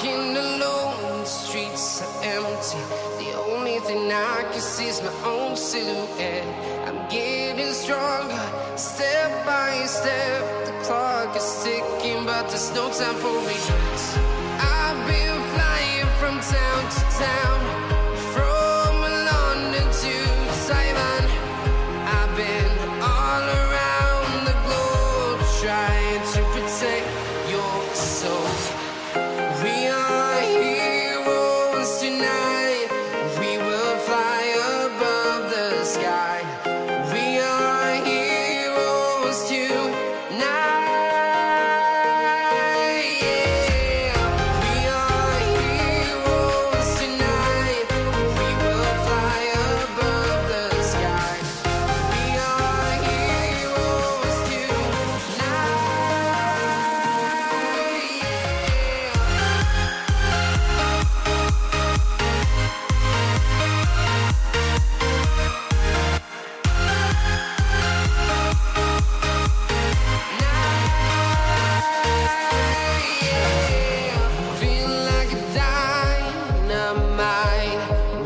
walking alone, the streets are empty. The only thing I can see is my own silhouette. I'm getting stronger, step by step. The clock is ticking, but there's no time for regrets. I've been flying from town to town, from London to Taiwan. I've been all around the globe, trying to protect your soul. We are heroes tonight. We will fly above the sky. We are heroes tonight. Yeah. We are heroes tonight. We will fly above the sky. We are heroes tonight. Feel like a dynamite,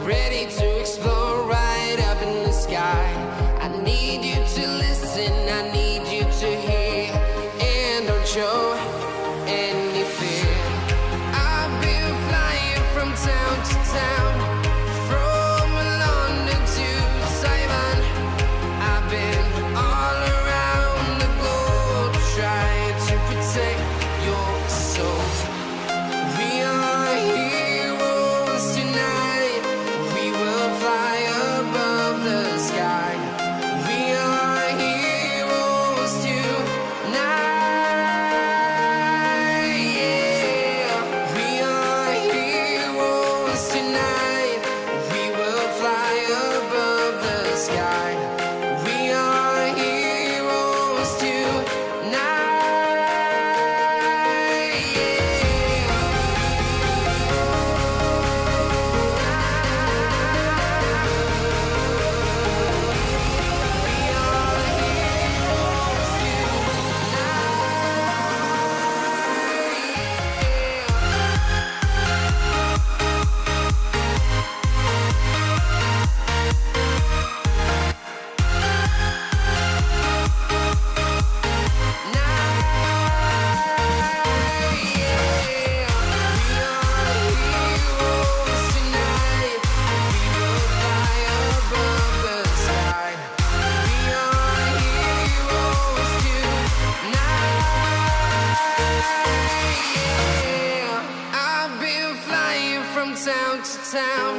ready to explode right up in the sky. I need you to listen, I need you to hear, and don't show any fear. I've been flying from town to town, from London to Taiwan. I've been all around the globe, trying to protect your soul. We are heroes tonight. We will fly above the sky. We are heroes tonight. Yeah. We are heroes tonight. We will fly above the sky. We are heroes tonight. Town to town,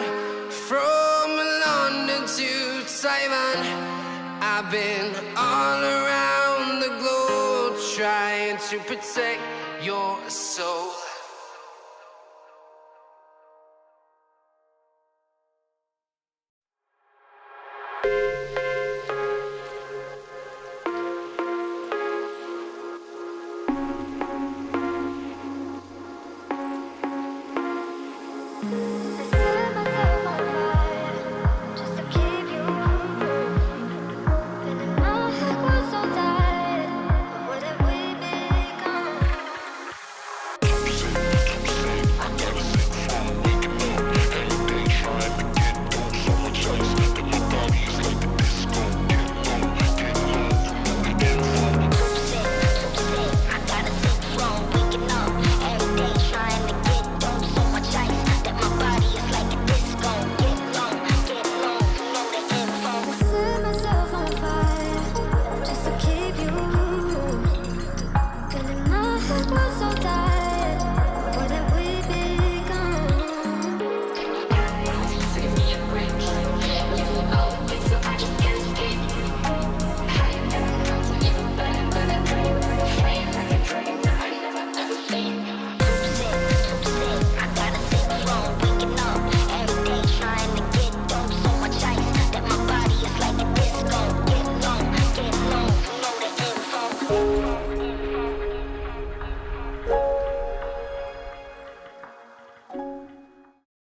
from London to Taiwan. I've been all around the globe, trying to protect your soul.